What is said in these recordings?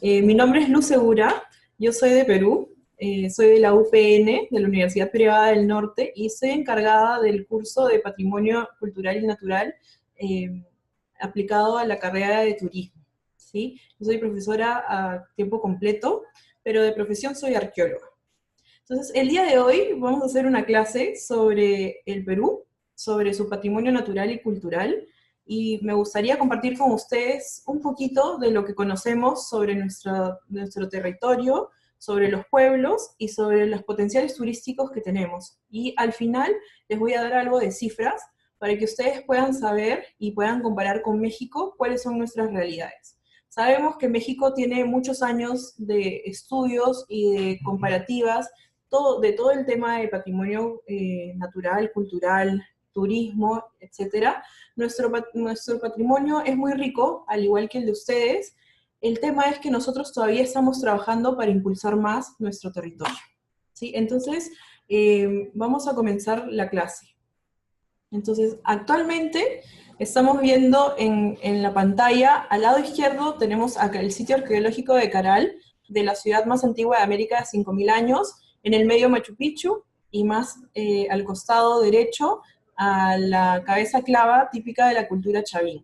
Mi nombre es Luz Segura, yo soy de Perú, soy de la UPN, de la Universidad Privada del Norte, y soy encargada del curso de Patrimonio Cultural y Natural eh, aplicado a la carrera de turismo. ¿Sí? Yo soy profesora a tiempo completo, pero de profesión soy arqueóloga. Entonces, el día de hoy vamos a hacer una clase sobre el Perú, sobre su patrimonio natural y cultural, y me gustaría compartir con ustedes un poquito de lo que conocemos sobre nuestro territorio, sobre los pueblos y sobre los potenciales turísticos que tenemos. Y al final les voy a dar algo de cifras para que ustedes puedan saber y puedan comparar con México cuáles son nuestras realidades. Sabemos que México tiene muchos años de estudios y de comparativas de todo el tema de patrimonio natural, cultural, turismo, etcétera. Nuestro patrimonio es muy rico, al igual que el de ustedes. El tema es que nosotros todavía estamos trabajando para impulsar más nuestro territorio. ¿Sí? Entonces, vamos a comenzar la clase. Entonces, actualmente estamos viendo en la pantalla, al lado izquierdo tenemos acá el sitio arqueológico de Caral, de la ciudad más antigua de América de 5.000 años, en el medio Machu Picchu, y más al costado derecho a la cabeza clava típica de la cultura chavín.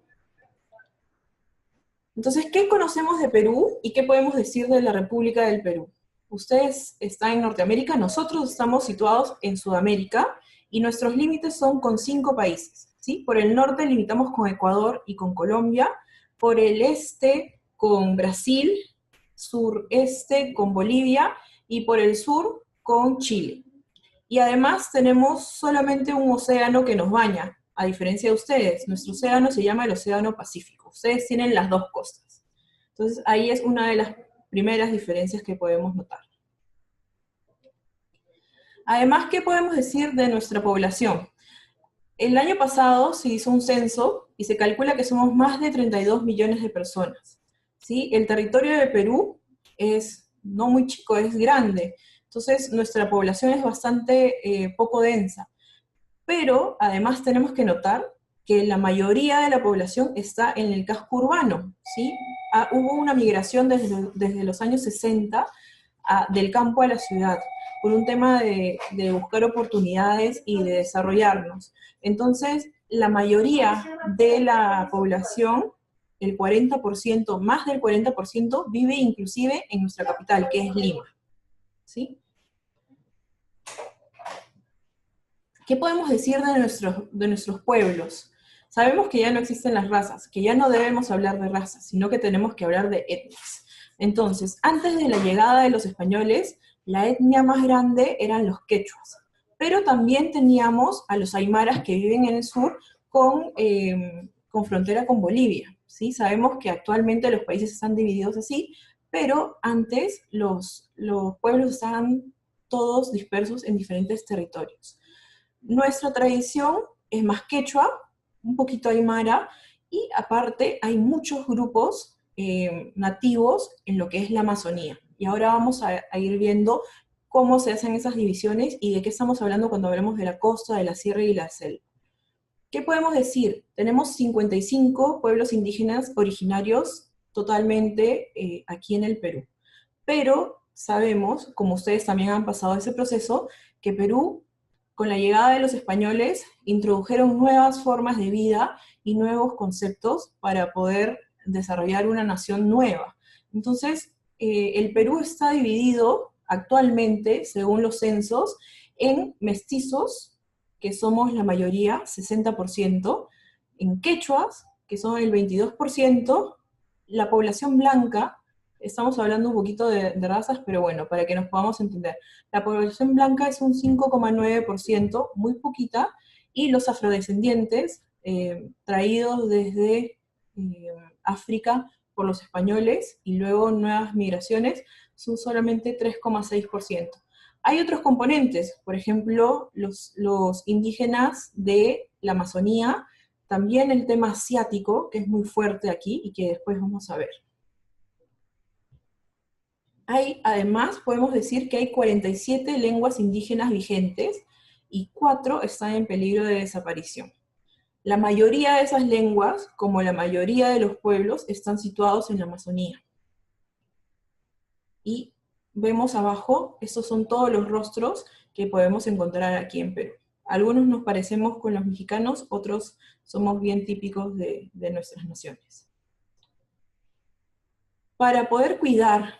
Entonces, ¿qué conocemos de Perú y qué podemos decir de la República del Perú? Ustedes están en Norteamérica, nosotros estamos situados en Sudamérica y nuestros límites son con 5 países. ¿Sí? Por el norte limitamos con Ecuador y con Colombia, por el este con Brasil, sureste con Bolivia y por el sur con Chile. Y además tenemos solamente un océano que nos baña, a diferencia de ustedes. Nuestro océano se llama el Océano Pacífico. Ustedes tienen las dos costas. Entonces ahí es una de las primeras diferencias que podemos notar. Además, ¿qué podemos decir de nuestra población? El año pasado se hizo un censo y se calcula que somos más de 32 millones de personas. ¿Sí? El territorio de Perú es no muy chico, es grande. Entonces, nuestra población es bastante poco densa. Pero además tenemos que notar que la mayoría de la población está en el casco urbano, ¿sí? Hubo una migración desde los años 60 del campo a la ciudad, por un tema de buscar oportunidades y de desarrollarnos. Entonces, la mayoría de la población, el 40%, más del 40%, vive inclusive en nuestra capital, que es Lima, ¿sí? ¿Qué podemos decir de nuestros pueblos? Sabemos que ya no existen las razas, que ya no debemos hablar de razas, sino que tenemos que hablar de etnias. Entonces, antes de la llegada de los españoles, la etnia más grande eran los quechuas, pero también teníamos a los aymaras que viven en el sur con frontera con Bolivia. ¿Sí? Sabemos que actualmente los países están divididos así, pero antes los pueblos estaban todos dispersos en diferentes territorios. Nuestra tradición es más quechua, un poquito aymara, y aparte hay muchos grupos nativos en lo que es la Amazonía. Y ahora vamos a ir viendo cómo se hacen esas divisiones y de qué estamos hablando cuando hablamos de la costa, de la sierra y la selva. ¿Qué podemos decir? Tenemos 55 pueblos indígenas originarios totalmente aquí en el Perú. Pero sabemos, como ustedes también han pasado ese proceso, que Perú, con la llegada de los españoles, introdujeron nuevas formas de vida y nuevos conceptos para poder desarrollar una nación nueva. Entonces, el Perú está dividido actualmente, según los censos, en mestizos, que somos la mayoría, 60%, en quechuas, que son el 22%, la población blanca, estamos hablando un poquito de razas, pero bueno, para que nos podamos entender. La población blanca es un 5,9%, muy poquita, y los afrodescendientes, traídos desde África por los españoles y luego nuevas migraciones, son solamente 3,6%. Hay otros componentes, por ejemplo, los indígenas de la Amazonía, también el tema asiático, que es muy fuerte aquí y que después vamos a ver. Además, podemos decir que hay 47 lenguas indígenas vigentes y 4 están en peligro de desaparición. La mayoría de esas lenguas, como la mayoría de los pueblos, están situados en la Amazonía. Y vemos abajo, estos son todos los rostros que podemos encontrar aquí en Perú. Algunos nos parecemos con los mexicanos, otros somos bien típicos de nuestras naciones. Para poder cuidar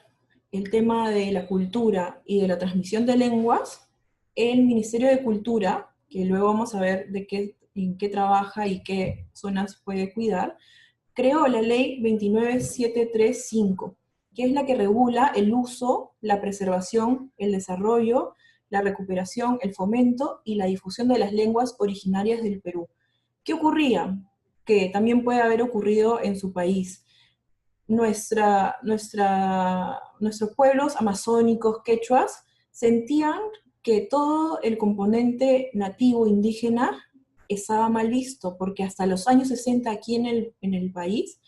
el tema de la cultura y de la transmisión de lenguas, el Ministerio de Cultura, que luego vamos a ver en qué trabaja y qué zonas puede cuidar, creó la ley 29735, que es la que regula el uso, la preservación, el desarrollo, la recuperación, el fomento y la difusión de las lenguas originarias del Perú. ¿Qué ocurría? Que también puede haber ocurrido en su país. Nuestros pueblos amazónicos, quechuas, sentían que todo el componente nativo indígena estaba mal visto, porque hasta los años 60 aquí en el país,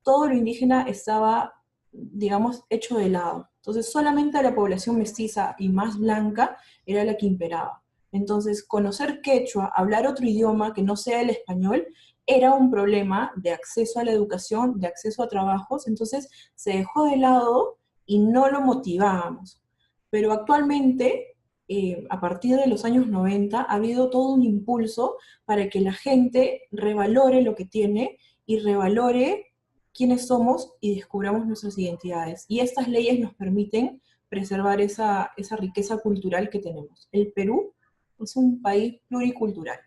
todo lo indígena estaba, digamos, hecho de lado. Entonces solamente la población mestiza y más blanca era la que imperaba. Entonces conocer quechua, hablar otro idioma que no sea el español, era un problema de acceso a la educación, de acceso a trabajos, entonces se dejó de lado y no lo motivábamos. Pero actualmente, a partir de los años 90, ha habido todo un impulso para que la gente revalore lo que tiene y revalore quiénes somos y descubramos nuestras identidades. Y estas leyes nos permiten preservar esa riqueza cultural que tenemos. El Perú es un país pluricultural.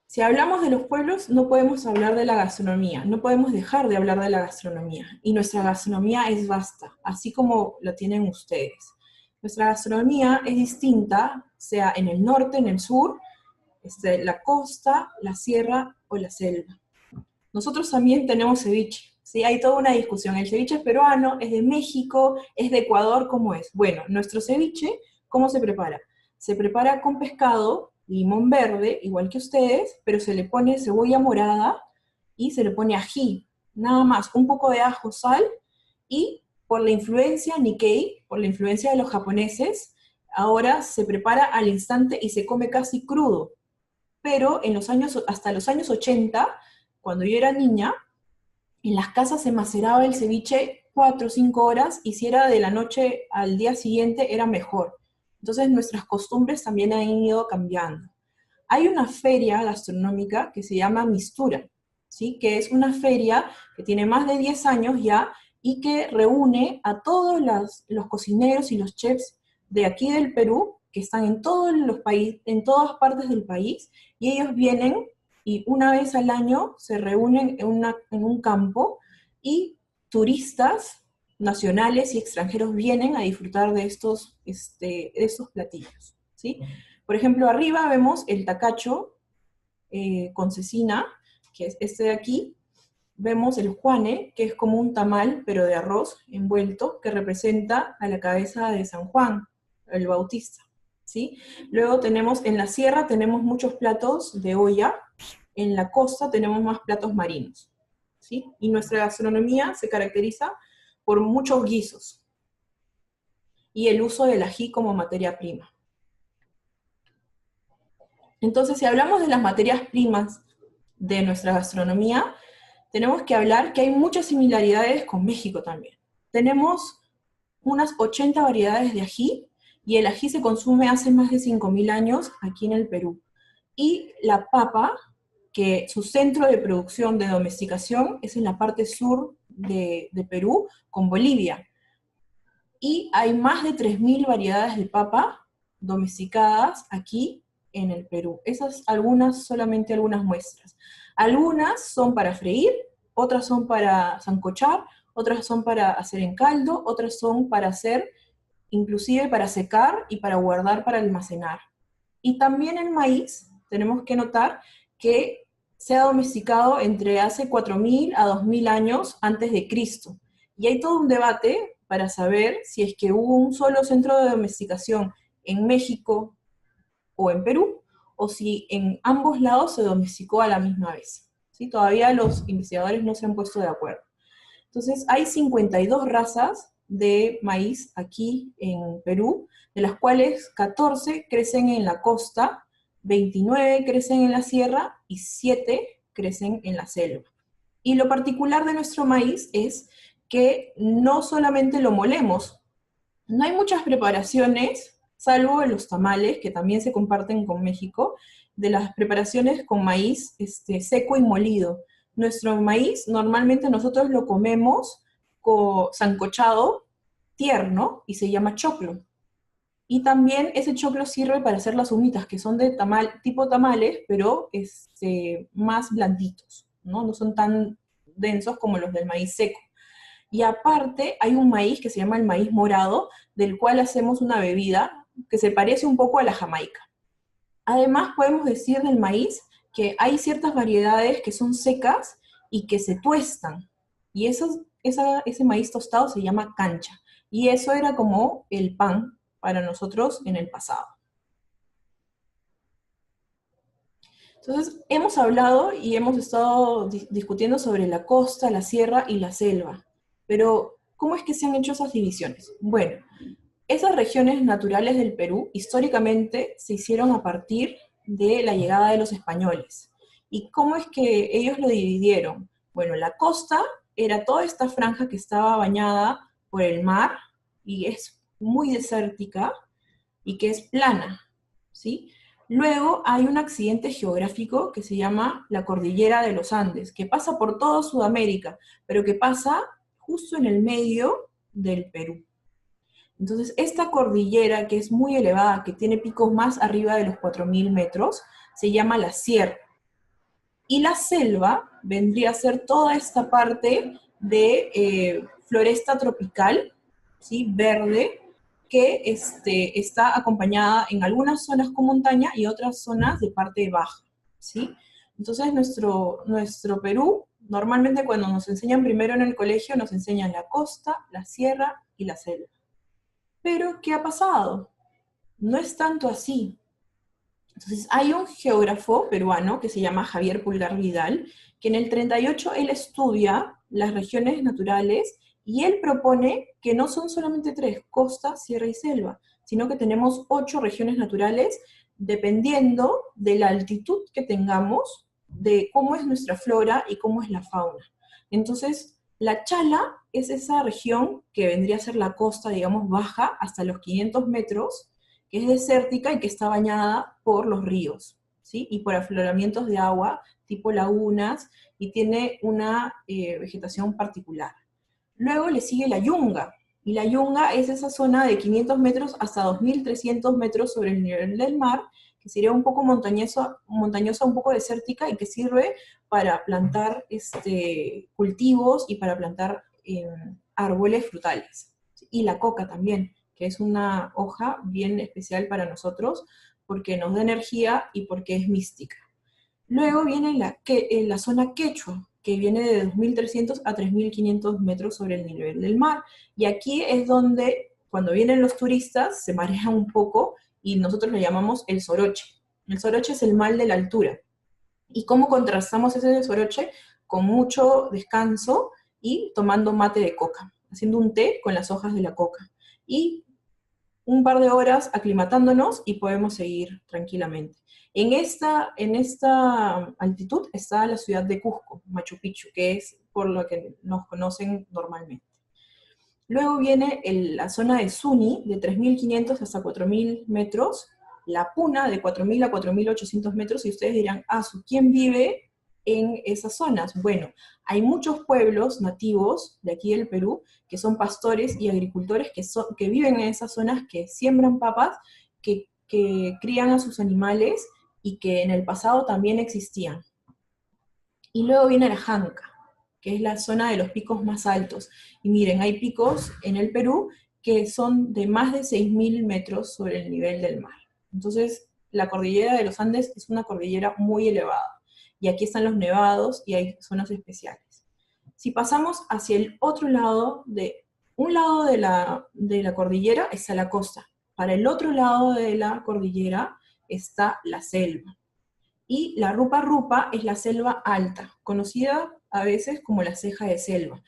Si hablamos de los pueblos, no podemos hablar de la gastronomía, no podemos dejar de hablar de la gastronomía. Y nuestra gastronomía es vasta, así como lo tienen ustedes. Nuestra gastronomía es distinta, sea en el norte, en el sur, la costa, la sierra o la selva. Nosotros también tenemos ceviche, ¿sí? Hay toda una discusión. ¿El ceviche es peruano? ¿Es de México? ¿Es de Ecuador? ¿Cómo es? Bueno, nuestro ceviche, ¿cómo se prepara? Se prepara con pescado, limón verde, igual que ustedes, pero se le pone cebolla morada y se le pone ají. Nada más, un poco de ajo, sal, y por la influencia Nikkei, por la influencia de los japoneses, ahora se prepara al instante y se come casi crudo. Pero hasta los años 80, cuando yo era niña, en las casas se maceraba el ceviche 4 o 5 horas, y si era de la noche al día siguiente era mejor. Entonces nuestras costumbres también han ido cambiando. Hay una feria gastronómica que se llama Mistura, ¿sí? Que es una feria que tiene más de 10 años ya y que reúne a todos los cocineros y los chefs de aquí del Perú, que están en en todas partes del país, y ellos vienen y una vez al año se reúnen en un campo, y turistas nacionales y extranjeros vienen a disfrutar de estos platillos, ¿sí? Por ejemplo, arriba vemos el tacacho con cecina, que es este de aquí. Vemos el juane, que es como un tamal, pero de arroz envuelto, que representa a la cabeza de San Juan, el Bautista, ¿sí? Luego tenemos, en la sierra tenemos muchos platos de olla, en la costa tenemos más platos marinos, ¿sí? Y nuestra gastronomía se caracteriza por muchos guisos y el uso del ají como materia prima. Entonces, si hablamos de las materias primas de nuestra gastronomía, tenemos que hablar que hay muchas similaridades con México también. Tenemos unas 80 variedades de ají, y el ají se consume hace más de 5.000 años aquí en el Perú. Y la papa, que su centro de producción, de domesticación, es en la parte sur de Perú, con Bolivia. Y hay más de 3.000 variedades de papa domesticadas aquí en el Perú. Esas solamente algunas muestras. Algunas son para freír, otras son para sancochar, otras son para hacer en caldo, otras son para hacer, inclusive para secar y para guardar, para almacenar. Y también el maíz, tenemos que notar que se ha domesticado entre hace 4.000 a 2.000 años antes de Cristo. Y hay todo un debate para saber si es que hubo un solo centro de domesticación en México o en Perú, o si en ambos lados se domesticó a la misma vez. ¿Sí? Todavía los investigadores no se han puesto de acuerdo. Entonces, hay 52 razas de maíz aquí en Perú, de las cuales 14 crecen en la costa, 29 crecen en la sierra y 7 crecen en la selva. Y lo particular de nuestro maíz es que no solamente lo molemos, no hay muchas preparaciones, salvo los tamales, que también se comparten con México, de las preparaciones con maíz seco y molido. Nuestro maíz normalmente nosotros lo comemos sancochado, tierno, y se llama choclo. Y también ese choclo sirve para hacer las humitas, que son de tipo tamales, pero más blanditos, ¿no? No son tan densos como los del maíz seco. Y aparte hay un maíz que se llama el maíz morado, del cual hacemos una bebida que se parece un poco a la jamaica. Además podemos decir del maíz que hay ciertas variedades que son secas y que se tuestan. Y ese maíz tostado se llama cancha. Y eso era como el pan para nosotros en el pasado. Entonces, hemos hablado y hemos estado discutiendo sobre la costa, la sierra y la selva. Pero, ¿cómo es que se han hecho esas divisiones? Bueno, esas regiones naturales del Perú históricamente se hicieron a partir de la llegada de los españoles. ¿Y cómo es que ellos lo dividieron? Bueno, la costa era toda esta franja que estaba bañada por el mar y es muy desértica y que es plana, ¿sí? Luego hay un accidente geográfico que se llama la Cordillera de los Andes, que pasa por toda Sudamérica, pero que pasa justo en el medio del Perú. Entonces, esta cordillera, que es muy elevada, que tiene picos más arriba de los 4.000 metros, se llama la sierra. Y la selva vendría a ser toda esta parte de floresta tropical, ¿sí? Verde, que está acompañada en algunas zonas con montaña y otras zonas de parte baja, ¿sí? Entonces nuestro Perú, normalmente cuando nos enseñan primero en el colegio, nos enseñan la costa, la sierra y la selva. Pero, ¿qué ha pasado? No es tanto así. Entonces, hay un geógrafo peruano que se llama Javier Pulgar Vidal, que en el 38 él estudia las regiones naturales y él propone que no son solamente tres, costa, sierra y selva, sino que tenemos 8 regiones naturales dependiendo de la altitud que tengamos, de cómo es nuestra flora y cómo es la fauna. Entonces, la Chala es esa región que vendría a ser la costa, digamos, baja hasta los 500 metros, que es desértica y que está bañada por los ríos, ¿sí? Y por afloramientos de agua, tipo lagunas, y tiene una vegetación particular. Luego le sigue la Yunga, y la Yunga es esa zona de 500 metros hasta 2.300 metros sobre el nivel del mar, que sería un poco montañosa, un poco desértica, y que sirve para plantar cultivos y para plantar árboles frutales. Y la coca también, que es una hoja bien especial para nosotros, porque nos da energía y porque es mística. Luego viene la zona quechua, que viene de 2.300 a 3.500 metros sobre el nivel del mar. Y aquí es donde, cuando vienen los turistas, se marean un poco y nosotros lo llamamos el soroche. El soroche es el mal de la altura. ¿Y cómo contrastamos ese soroche? Con mucho descanso y tomando mate de coca, haciendo un té con las hojas de la coca. Y un par de horas aclimatándonos y podemos seguir tranquilamente. En esta altitud está la ciudad de Cusco, Machu Picchu, que es por lo que nos conocen normalmente. Luego viene la zona de Suni, de 3.500 hasta 4.000 metros, la Puna, de 4.000 a 4.800 metros, y ustedes dirán, ¿quién vive en esas zonas? Bueno, hay muchos pueblos nativos de aquí del Perú que son pastores y agricultores que viven en esas zonas, que siembran papas, que crían a sus animales y que en el pasado también existían. Y luego viene la Janca, que es la zona de los picos más altos. Y miren, hay picos en el Perú que son de más de 6.000 metros sobre el nivel del mar. Entonces, la cordillera de los Andes es una cordillera muy elevada. Y aquí están los nevados y hay zonas especiales. Si pasamos hacia el otro lado, un lado de la cordillera está la costa. Para el otro lado de la cordillera está la selva. Y la Rupa Rupa es la selva alta, conocida a veces como la ceja de selva.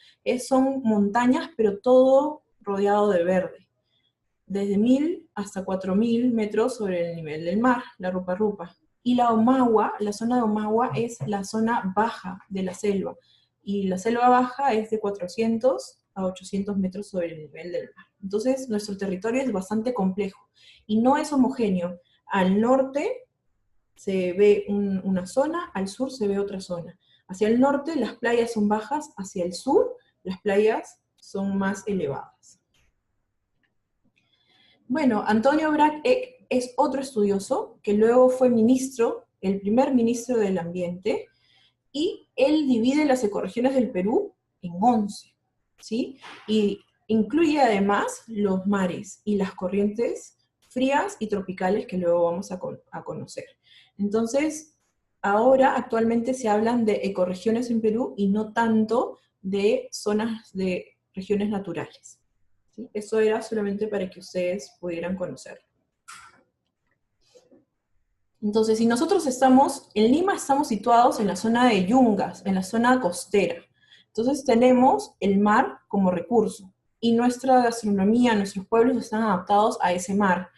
Son montañas, pero todo rodeado de verde. Desde 1.000 hasta 4.000 metros sobre el nivel del mar, la Rupa Rupa. Y la Omagua, la zona de Omagua, es la zona baja de la selva. y la selva baja es de 400 a 800 metros sobre el nivel del mar. Entonces, nuestro territorio es bastante complejo y no es homogéneo. Al norte se ve una zona, al sur se ve otra zona. Hacia el norte las playas son bajas, hacia el sur las playas son más elevadas. Bueno, Antonio Brac Eck es otro estudioso que luego fue ministro, el primer ministro del Ambiente, y él divide las ecorregiones del Perú en 11, ¿sí? Y incluye además los mares y las corrientes frías y tropicales que luego vamos a conocer. Entonces, ahora actualmente se hablan de ecorregiones en Perú y no tanto de zonas de regiones naturales, ¿sí? Eso era solamente para que ustedes pudieran conocerlo. Entonces, si nosotros estamos, en Lima estamos situados en la zona de Yungas, en la zona costera. Entonces tenemos el mar como recurso, y nuestra gastronomía, nuestros pueblos están adaptados a ese mar.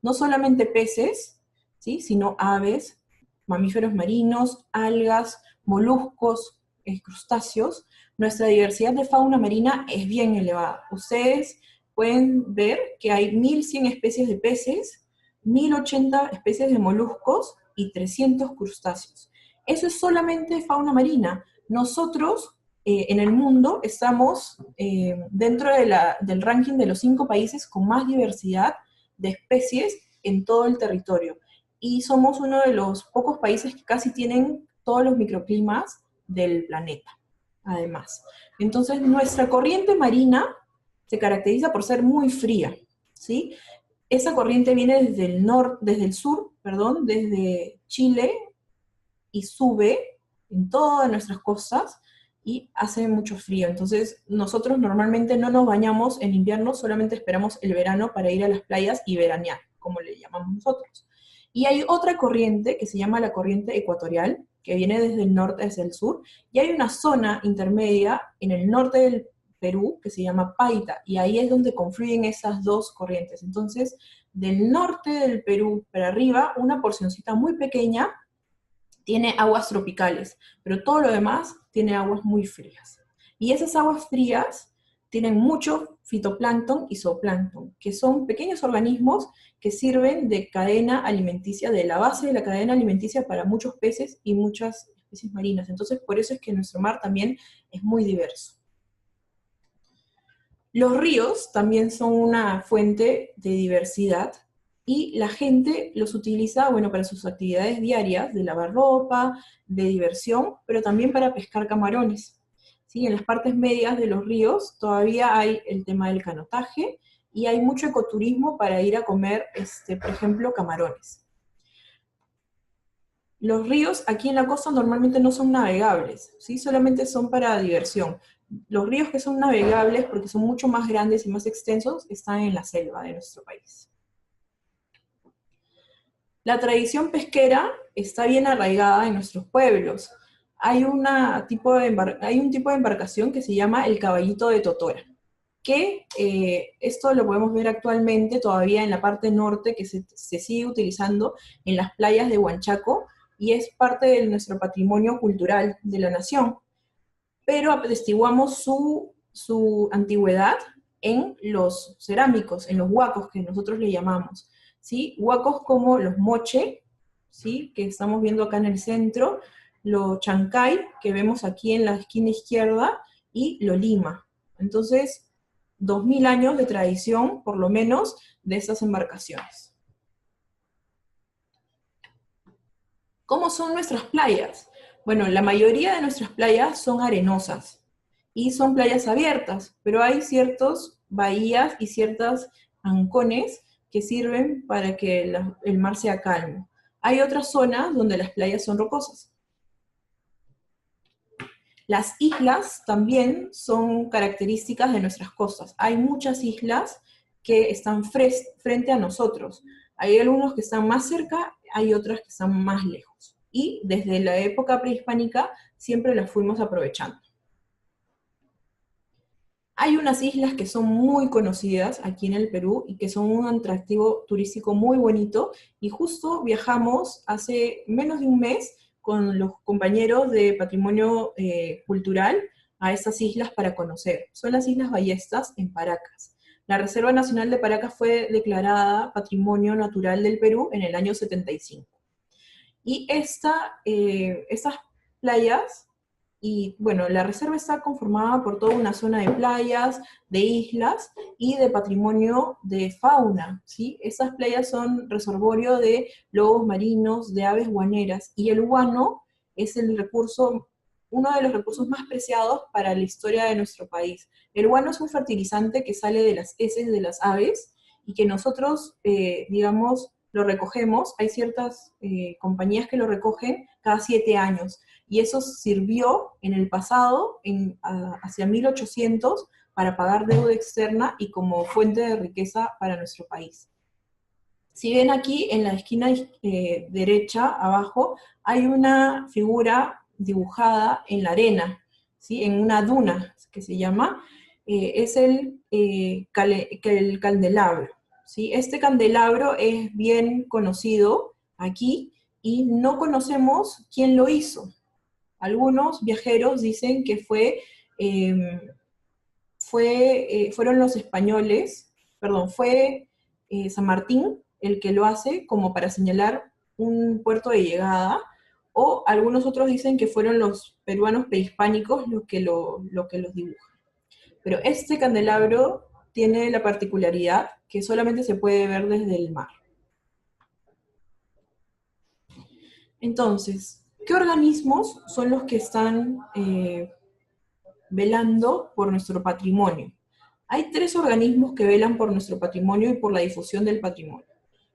No solamente peces, ¿sí?, sino aves, mamíferos marinos, algas, moluscos, crustáceos. Nuestra diversidad de fauna marina es bien elevada. Ustedes pueden ver que hay 1100 especies de peces, 1080 especies de moluscos y 300 crustáceos. Eso es solamente fauna marina. Nosotros, en el mundo, estamos dentro del ranking de los 5 países con más diversidad de especies en todo el territorio. Y somos uno de los pocos países que casi tienen todos los microclimas del planeta, además. Entonces, nuestra corriente marina se caracteriza por ser muy fría, ¿sí? Esa corriente viene desde el sur, desde Chile, y sube en todas nuestras costas, y hace mucho frío. Entonces, nosotros normalmente no nos bañamos en invierno, solamente esperamos el verano para ir a las playas y veranear, como le llamamos nosotros. Y hay otra corriente que se llama la corriente ecuatorial, que viene desde el norte hacia el sur, y hay una zona intermedia en el norte del Perú que se llama Paita, y ahí es donde confluyen esas dos corrientes. Entonces, del norte del Perú para arriba, una porcioncita muy pequeña tiene aguas tropicales, pero todo lo demás tiene aguas muy frías. Y esas aguas frías tienen mucho fitoplancton y zooplancton, que son pequeños organismos que sirven de cadena alimenticia, de la base de la cadena alimenticia para muchos peces y muchas especies marinas. Entonces, por eso es que nuestro mar también es muy diverso. Los ríos también son una fuente de diversidad, y la gente los utiliza, bueno, para sus actividades diarias, de lavar ropa, de diversión, pero también para pescar camarones, ¿sí? En las partes medias de los ríos todavía hay el tema del canotaje, y hay mucho ecoturismo para ir a comer, por ejemplo, camarones. Los ríos aquí en la costa normalmente no son navegables, ¿sí? Solamente son para diversión. Los ríos que son navegables, porque son mucho más grandes y más extensos, están en la selva de nuestro país. La tradición pesquera está bien arraigada en nuestros pueblos. Hay un tipo de embarcación que se llama el caballito de Totora, que esto lo podemos ver actualmente todavía en la parte norte, que se sigue utilizando en las playas de Huanchaco, y es parte de nuestro patrimonio cultural de la nación. Pero atestiguamos su antigüedad en los cerámicos, en los huacos que nosotros le llamamos, ¿sí? Huacos como los moche, ¿sí?, que estamos viendo acá en el centro, lo chancay, que vemos aquí en la esquina izquierda, y lo lima. Entonces, 2000 años de tradición, por lo menos, de estas embarcaciones. ¿Cómo son nuestras playas? Bueno, la mayoría de nuestras playas son arenosas, y son playas abiertas, pero hay ciertas bahías y ciertos ancones que sirven para que el mar sea calmo. Hay otras zonas donde las playas son rocosas. Las islas también son características de nuestras costas. Hay muchas islas que están frente a nosotros. Hay algunos que están más cerca, hay otras que están más lejos. Y desde la época prehispánica siempre las fuimos aprovechando. Hay unas islas que son muy conocidas aquí en el Perú y que son un atractivo turístico muy bonito, y justo viajamos hace menos de un mes con los compañeros de Patrimonio Cultural a estas islas para conocer. Son las Islas Ballestas en Paracas. La Reserva Nacional de Paracas fue declarada Patrimonio Natural del Perú en el año 75. Y estas playas, y bueno, la reserva está conformada por toda una zona de playas, de islas y de patrimonio de fauna, ¿sí? Esas playas son reservorio de lobos marinos, de aves guaneras, y el guano es el recurso, uno de los recursos más preciados para la historia de nuestro país. El guano es un fertilizante que sale de las heces de las aves y que nosotros, digamos, lo recogemos. Hay ciertas compañías que lo recogen cada 7 años, y eso sirvió en el pasado, hacia 1800, para pagar deuda externa y como fuente de riqueza para nuestro país. Si ven aquí en la esquina derecha, abajo, hay una figura dibujada en la arena, ¿sí? En una duna, que se llama, es el candelabro, ¿sí? Este candelabro es bien conocido aquí y no conocemos quién lo hizo. Algunos viajeros dicen que fueron los españoles, perdón, fue San Martín el que lo hace como para señalar un puerto de llegada, o algunos otros dicen que fueron los peruanos prehispánicos los que los dibujan. Pero este candelabro tiene la particularidad que solamente se puede ver desde el mar. Entonces, ¿qué organismos son los que están velando por nuestro patrimonio? Hay 3 organismos que velan por nuestro patrimonio y por la difusión del patrimonio.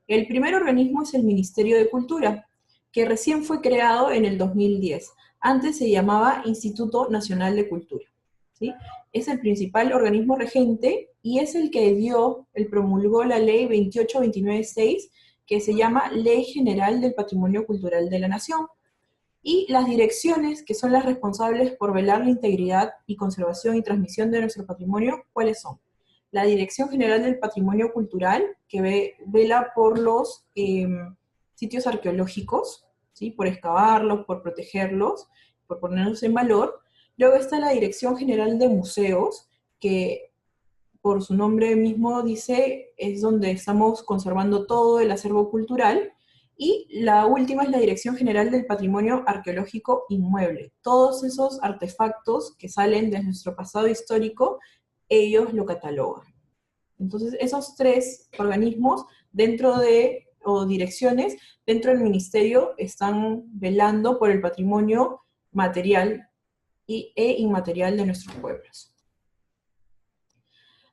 El primer organismo es el Ministerio de Cultura, que recién fue creado en el 2010. Antes se llamaba Instituto Nacional de Cultura, ¿sí? Es el principal organismo regente y es el que promulgó la ley 28296, que se llama Ley General del Patrimonio Cultural de la Nación. Y las direcciones, que son las responsables por velar la integridad y conservación y transmisión de nuestro patrimonio, ¿cuáles son? La Dirección General del Patrimonio Cultural, que vela por los sitios arqueológicos, ¿sí? Por excavarlos, por protegerlos, por ponerlos en valor. Luego está la Dirección General de Museos, que por su nombre mismo dice, es donde estamos conservando todo el acervo cultural. Y la última es la Dirección General del Patrimonio Arqueológico Inmueble. Todos esos artefactos que salen de nuestro pasado histórico, ellos lo catalogan. Entonces, esos 3 organismos o direcciones dentro del ministerio están velando por el patrimonio material e inmaterial de nuestros pueblos.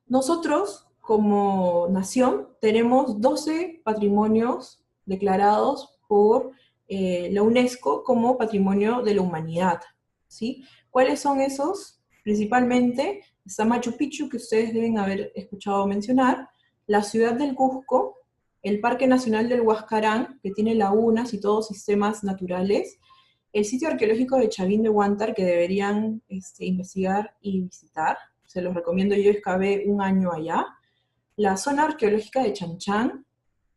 Nosotros, como nación, tenemos 12 patrimonios declarados por la UNESCO como Patrimonio de la Humanidad, ¿sí? ¿Cuáles son esos? Principalmente está Machu Picchu, que ustedes deben haber escuchado mencionar, la ciudad del Cusco, el Parque Nacional del Huascarán, que tiene lagunas y todos sistemas naturales, el sitio arqueológico de Chavín de Huántar, que deberían investigar y visitar, se los recomiendo, yo excavé un año allá, la zona arqueológica de Chanchán,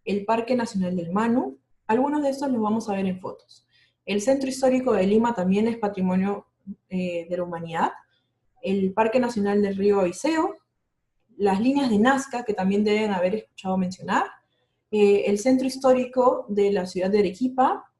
el Parque Nacional del Manu, algunos de estos los vamos a ver en fotos. El Centro Histórico de Lima también es Patrimonio de la Humanidad, el Parque Nacional del Río Aviseo, las líneas de Nazca, que también deben haber escuchado mencionar, el Centro Histórico de la ciudad de Arequipa,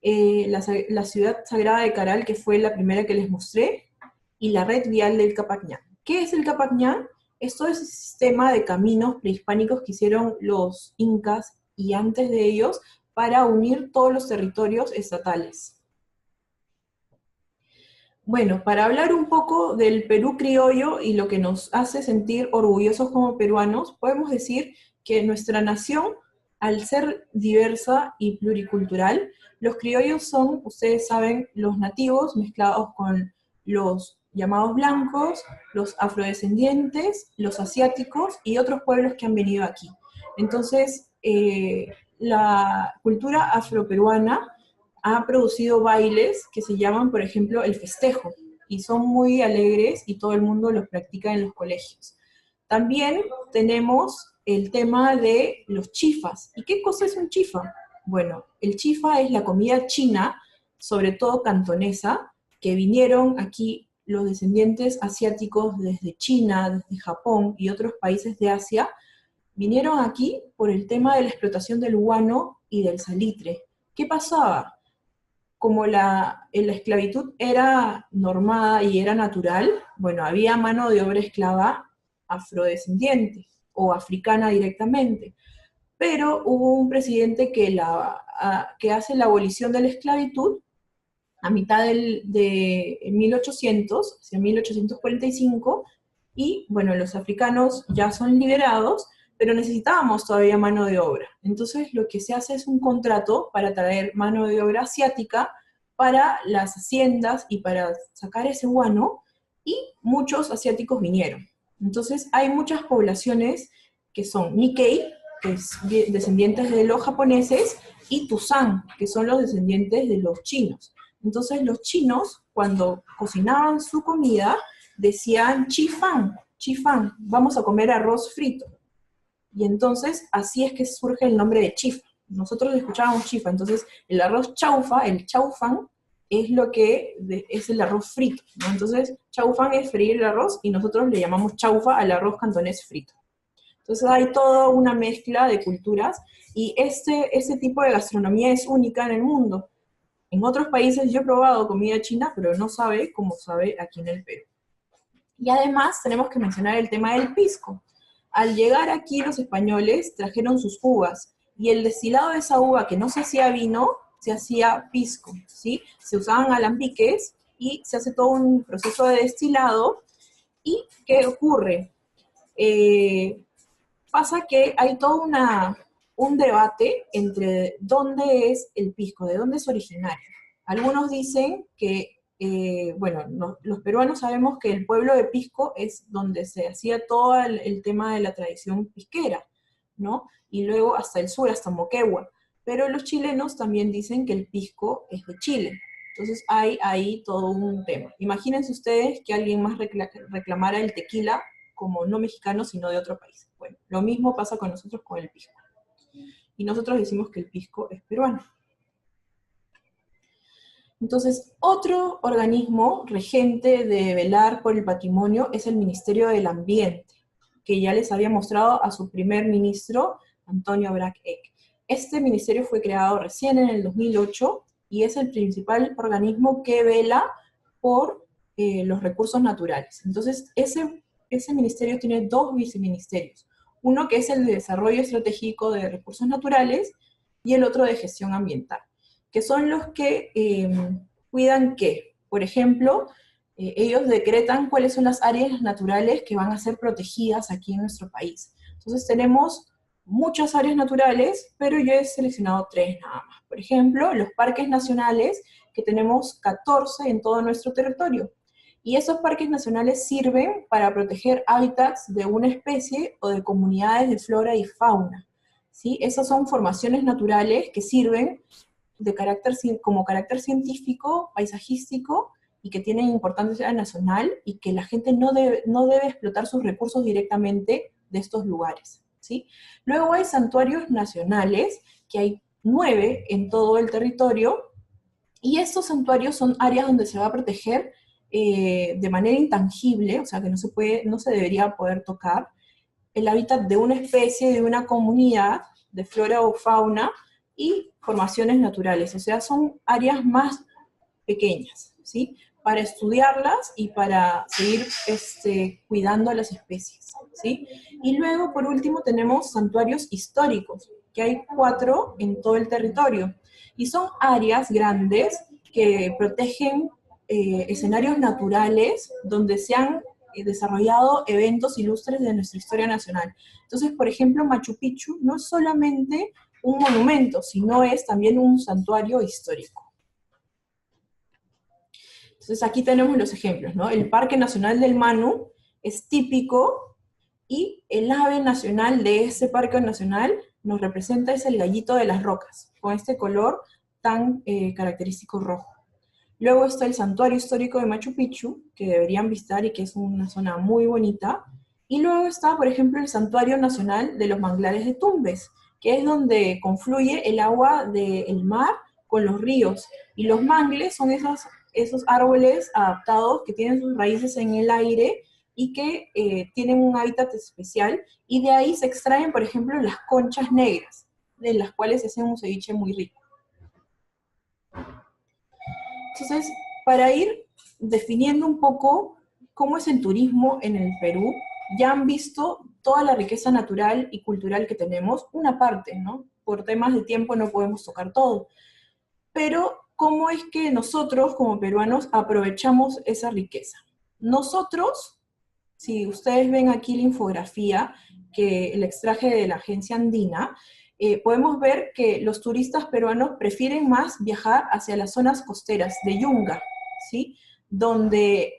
la ciudad sagrada de Caral, que fue la primera que les mostré, y la red vial del Capacñán. ¿Qué es el Capacñán? Es todo ese sistema de caminos prehispánicos que hicieron los incas y antes de ellos para unir todos los territorios estatales. Bueno, para hablar un poco del Perú criollo y lo que nos hace sentir orgullosos como peruanos, podemos decir que nuestra nación, al ser diversa y pluricultural, los criollos son, ustedes saben, los nativos mezclados con los llamados blancos, los afrodescendientes, los asiáticos y otros pueblos que han venido aquí. Entonces, la cultura afroperuana ha producido bailes que se llaman, por ejemplo, el festejo, y son muy alegres y todo el mundo los practica en los colegios. También tenemos el tema de los chifas. ¿Y qué cosa es un chifa? Bueno, el chifa es la comida china, sobre todo cantonesa, que vinieron aquí los descendientes asiáticos desde China, desde Japón y otros países de Asia, vinieron aquí por el tema de la explotación del guano y del salitre. ¿Qué pasaba? Como la esclavitud era normada y era natural, bueno, había mano de obra esclava afrodescendiente o africana directamente. Pero hubo un presidente que hace la abolición de la esclavitud a mitad de 1800, hacia 1845, y bueno, los africanos ya son liberados, pero necesitábamos todavía mano de obra. Entonces lo que se hace es un contrato para traer mano de obra asiática para las haciendas y para sacar ese guano, y muchos asiáticos vinieron. Entonces hay muchas poblaciones que son Nikkei, que es descendientes de los japoneses, y Tusan, que son los descendientes de los chinos. Entonces los chinos, cuando cocinaban su comida, decían chifán, chifán, vamos a comer arroz frito. Y entonces así es que surge el nombre de chifa. Nosotros escuchábamos chifa, entonces el arroz chaufa, el chaufán, es lo que es el arroz frito, ¿no? Entonces chaufán es freír el arroz y nosotros le llamamos chaufa al arroz cantonés frito. Entonces hay toda una mezcla de culturas y este tipo de gastronomía es única en el mundo. En otros países yo he probado comida china, pero no sabe como sabe aquí en el Perú. Y además tenemos que mencionar el tema del pisco. Al llegar aquí los españoles trajeron sus uvas, y el destilado de esa uva que no se hacía vino, se hacía pisco, ¿sí? Se usaban alambiques y se hace todo un proceso de destilado. ¿Y qué ocurre? Pasa que hay todo un debate entre dónde es el pisco, de dónde es originario. Algunos dicen que, bueno, los peruanos sabemos que el pueblo de Pisco es donde se hacía todo el tema de la tradición pisquera, ¿no? Y luego hasta el sur, hasta Moquegua. Pero los chilenos también dicen que el pisco es de Chile. Entonces hay ahí todo un tema. Imagínense ustedes que alguien más reclamara el tequila como no mexicano, sino de otro país. Bueno, lo mismo pasa con nosotros con el pisco. Y nosotros decimos que el pisco es peruano. Entonces, otro organismo regente de velar por el patrimonio es el Ministerio del Ambiente, que ya les había mostrado a su primer ministro, Antonio Brac Eck. Este ministerio fue creado recién en el 2008 y es el principal organismo que vela por los recursos naturales. Entonces, ese ministerio tiene dos viceministerios. Uno que es el de Desarrollo Estratégico de Recursos Naturales y el otro de Gestión Ambiental, que son los que cuidan que, por ejemplo, ellos decretan cuáles son las áreas naturales que van a ser protegidas aquí en nuestro país. Entonces tenemos muchas áreas naturales, pero yo he seleccionado 3 nada más. Por ejemplo, los parques nacionales, que tenemos 14 en todo nuestro territorio. Y esos parques nacionales sirven para proteger hábitats de una especie o de comunidades de flora y fauna, ¿sí? Esas son formaciones naturales que sirven como carácter científico, paisajístico, y que tienen importancia nacional, y que la gente no debe explotar sus recursos directamente de estos lugares, ¿sí? Luego hay santuarios nacionales, que hay 9 en todo el territorio, y estos santuarios son áreas donde se va a proteger de manera intangible, o sea que no se debería poder tocar, el hábitat de una especie, de una comunidad, de flora o fauna, y formaciones naturales, o sea, son áreas más pequeñas, ¿sí? Para estudiarlas y para seguir cuidando a las especies, ¿sí? Y luego, por último, tenemos santuarios históricos, que hay 4 en todo el territorio, y son áreas grandes que protegen escenarios naturales donde se han desarrollado eventos ilustres de nuestra historia nacional. Entonces, por ejemplo, Machu Picchu no es solamente un monumento, sino es también un santuario histórico. Entonces aquí tenemos los ejemplos, ¿no? El Parque Nacional del Manu es típico, y el ave nacional de ese parque nacional nos representa, es el gallito de las rocas, con este color tan característico rojo. Luego está el Santuario Histórico de Machu Picchu, que deberían visitar y que es una zona muy bonita. Y luego está, por ejemplo, el Santuario Nacional de los Manglares de Tumbes, que es donde confluye el agua del mar con los ríos. Y los mangles son esos esos árboles adaptados que tienen sus raíces en el aire y que tienen un hábitat especial, y de ahí se extraen, por ejemplo, las conchas negras, de las cuales se hace un ceviche muy rico. Entonces, para ir definiendo un poco cómo es el turismo en el Perú, ya han visto toda la riqueza natural y cultural que tenemos, una parte, ¿no? Por temas de tiempo no podemos tocar todo, pero ¿cómo es que nosotros como peruanos aprovechamos esa riqueza? Nosotros, si ustedes ven aquí la infografía que le extraje de la agencia andina, podemos ver que los turistas peruanos prefieren más viajar hacia las zonas costeras de Yunga, ¿sí? Donde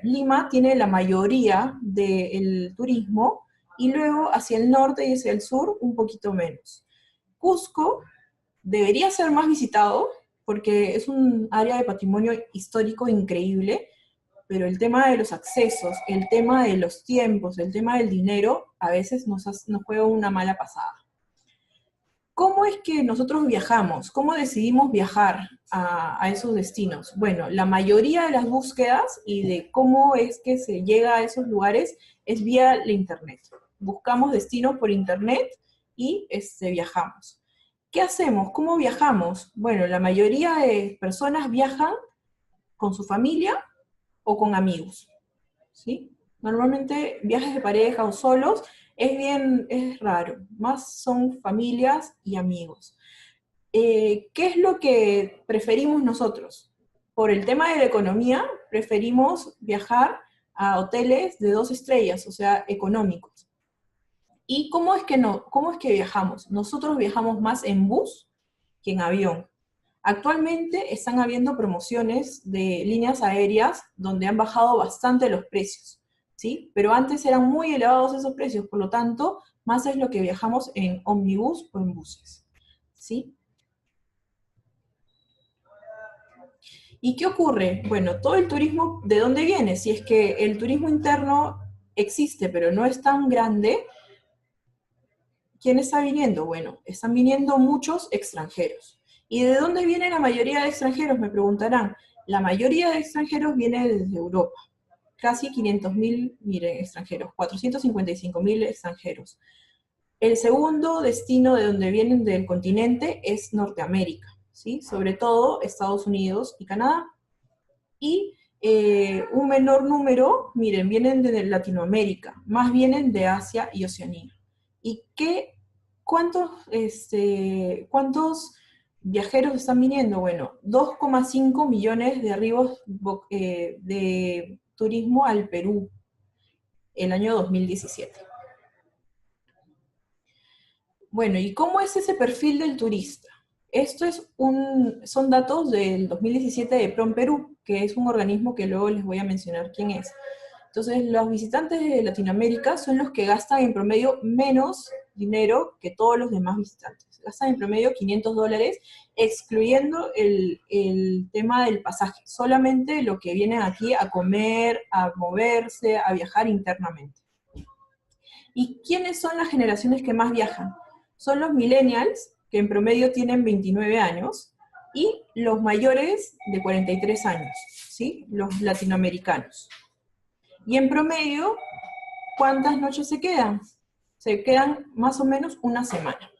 Lima tiene la mayoría del turismo, y luego hacia el norte y hacia el sur un poquito menos. Cusco debería ser más visitado porque es un área de patrimonio histórico increíble, pero el tema de los accesos, el tema de los tiempos, el tema del dinero, a veces nos juega una mala pasada. ¿Cómo es que nosotros viajamos? ¿Cómo decidimos viajar a esos destinos? Bueno, la mayoría de las búsquedas y de cómo es que se llega a esos lugares es vía la internet. Buscamos destinos por internet y viajamos. ¿Qué hacemos? ¿Cómo viajamos? Bueno, la mayoría de personas viajan con su familia o con amigos, ¿sí? Normalmente viajes de pareja o solos es raro, más son familias y amigos. ¿Qué es lo que preferimos nosotros? Por el tema de la economía, preferimos viajar a hoteles de 2 estrellas, o sea, económicos. ¿Y cómo es que viajamos? Nosotros viajamos más en bus que en avión. Actualmente están habiendo promociones de líneas aéreas donde han bajado bastante los precios, ¿sí? Pero antes eran muy elevados esos precios, por lo tanto, más es lo que viajamos en ómnibus o en buses, ¿sí? ¿Y qué ocurre? Bueno, todo el turismo, ¿de dónde viene? Si es que el turismo interno existe, pero no es tan grande, ¿quién está viniendo? Bueno, están viniendo muchos extranjeros. ¿Y de dónde viene la mayoría de extranjeros? Me preguntarán. La mayoría de extranjeros viene desde Europa. Casi 500.000, miren, extranjeros, 455.000 extranjeros. El segundo destino de donde vienen del continente es Norteamérica, ¿sí? Sobre todo Estados Unidos y Canadá. Y un menor número, miren, vienen de Latinoamérica, más vienen de Asia y Oceanía. ¿Y cuántos viajeros están viniendo? Bueno, 2,5 millones de arribos de turismo al Perú el año 2017. Bueno, ¿y cómo es ese perfil del turista? Son datos del 2017 de PROM Perú, que es un organismo que luego les voy a mencionar quién es. Entonces, los visitantes de Latinoamérica son los que gastan en promedio menos dinero que todos los demás visitantes. Gastan en promedio $500, excluyendo el tema del pasaje. Solamente lo que vienen aquí a comer, a moverse, a viajar internamente. ¿Y quiénes son las generaciones que más viajan? Son los millennials, que en promedio tienen 29 años, y los mayores de 43 años, ¿sí? Los latinoamericanos. Y en promedio, ¿cuántas noches se quedan? Se quedan más o menos una semana.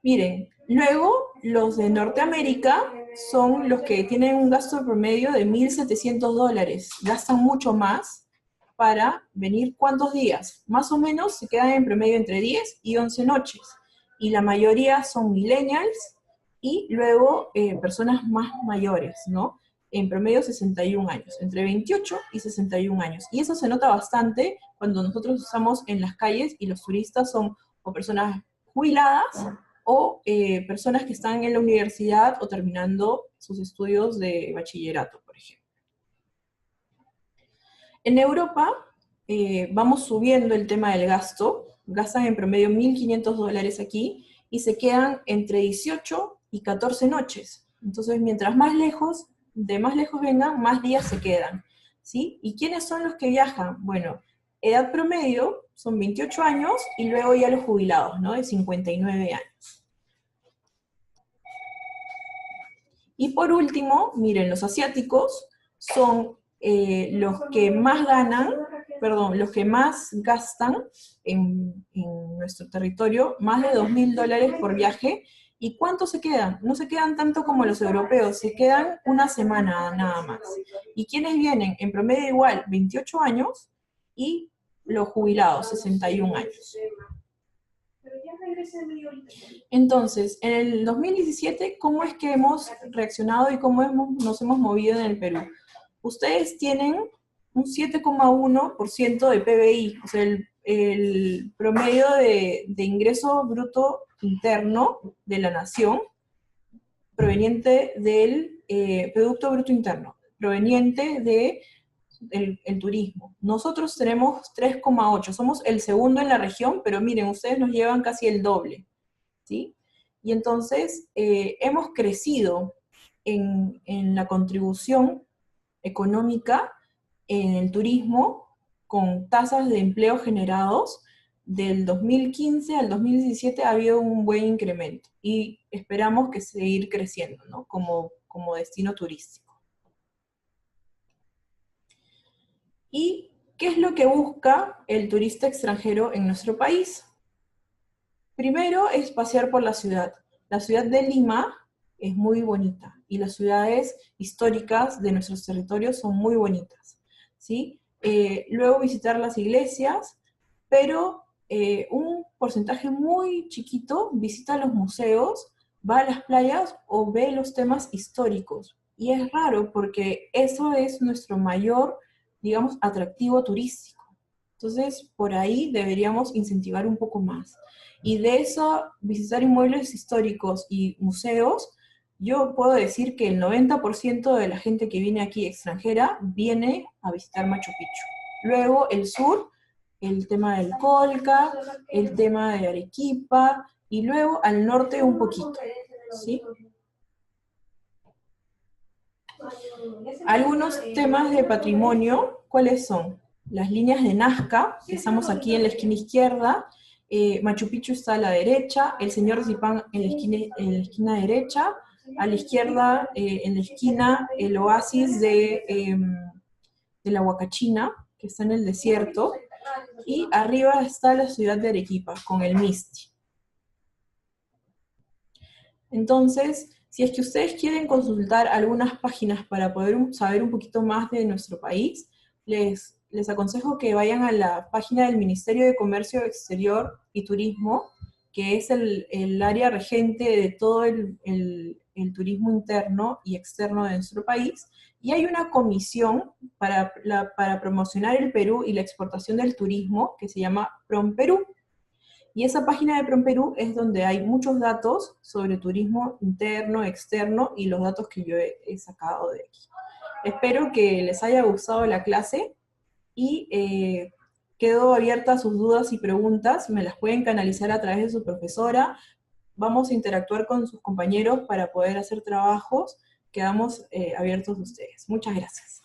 Miren, luego los de Norteamérica son los que tienen un gasto promedio de $1.700. Gastan mucho más para venir. ¿Cuántos días? Más o menos se quedan en promedio entre 10 y 11 noches. Y la mayoría son millennials y luego personas más mayores, ¿no? En promedio 61 años, entre 28 y 61 años. Y eso se nota bastante cuando nosotros estamos en las calles y los turistas son o personas jubiladas o personas que están en la universidad o terminando sus estudios de bachillerato, por ejemplo. En Europa vamos subiendo el tema del gasto, gastan en promedio $1.500 aquí y se quedan entre 18 y 14 noches. Entonces, mientras más lejos vengan, más días se quedan, ¿sí? ¿Y quiénes son los que viajan? Bueno, edad promedio son 28 años y luego ya los jubilados, ¿no? De 59 años. Y por último, miren, los asiáticos son los que más ganan, perdón, los que más gastan en nuestro territorio, más de $2.000 por viaje. ¿Y cuánto se quedan? No se quedan tanto como los europeos, se quedan una semana nada más. ¿Y quiénes vienen? En promedio igual, 28 años, y los jubilados, 61 años. Entonces, en el 2017, ¿cómo es que hemos reaccionado y cómo nos hemos movido en el Perú? Ustedes tienen un 7,1% de PBI, o sea, el promedio de ingreso bruto interno de la nación, proveniente del Producto Bruto Interno, proveniente de el turismo. Nosotros tenemos 3,8, somos el segundo en la región, pero miren, ustedes nos llevan casi el doble, ¿sí? Y entonces hemos crecido en la contribución económica en el turismo con tasas de empleo generados. Del 2015 al 2017 ha habido un buen incremento y esperamos que seguir creciendo, ¿no? Como destino turístico. ¿Y qué es lo que busca el turista extranjero en nuestro país? Primero es pasear por la ciudad. La ciudad de Lima es muy bonita y las ciudades históricas de nuestros territorios son muy bonitas, ¿sí? Luego visitar las iglesias, pero un porcentaje muy chiquito visita los museos, va a las playas o ve los temas históricos. Y es raro porque eso es nuestro mayor, digamos, atractivo turístico. Entonces, por ahí deberíamos incentivar un poco más. Y de eso, visitar inmuebles históricos y museos, yo puedo decir que el 90% de la gente que viene aquí extranjera viene a visitar Machu Picchu. Luego, el sur, el tema del Colca, el tema de Arequipa, y luego al norte un poquito, ¿sí? Algunos temas de patrimonio, ¿cuáles son? Las líneas de Nazca, que estamos aquí en la esquina izquierda, Machu Picchu está a la derecha, el Señor de Zipán en la esquina derecha, a la izquierda, en la esquina, el oasis de la Huacachina, que está en el desierto, y arriba está la ciudad de Arequipa, con el Misti. Entonces, si es que ustedes quieren consultar algunas páginas para poder saber un poquito más de nuestro país, les aconsejo que vayan a la página del Ministerio de Comercio Exterior y Turismo, que es el área regente de todo el turismo interno y externo de nuestro país, y hay una comisión para promocionar el Perú y la exportación del turismo que se llama PROMPERÚ. Y esa página de PROMPERÚ es donde hay muchos datos sobre turismo interno, externo y los datos que yo he sacado de aquí. Espero que les haya gustado la clase y quedo abierta a sus dudas y preguntas. Me las pueden canalizar a través de su profesora. Vamos a interactuar con sus compañeros para poder hacer trabajos. Quedamos abiertos a ustedes. Muchas gracias.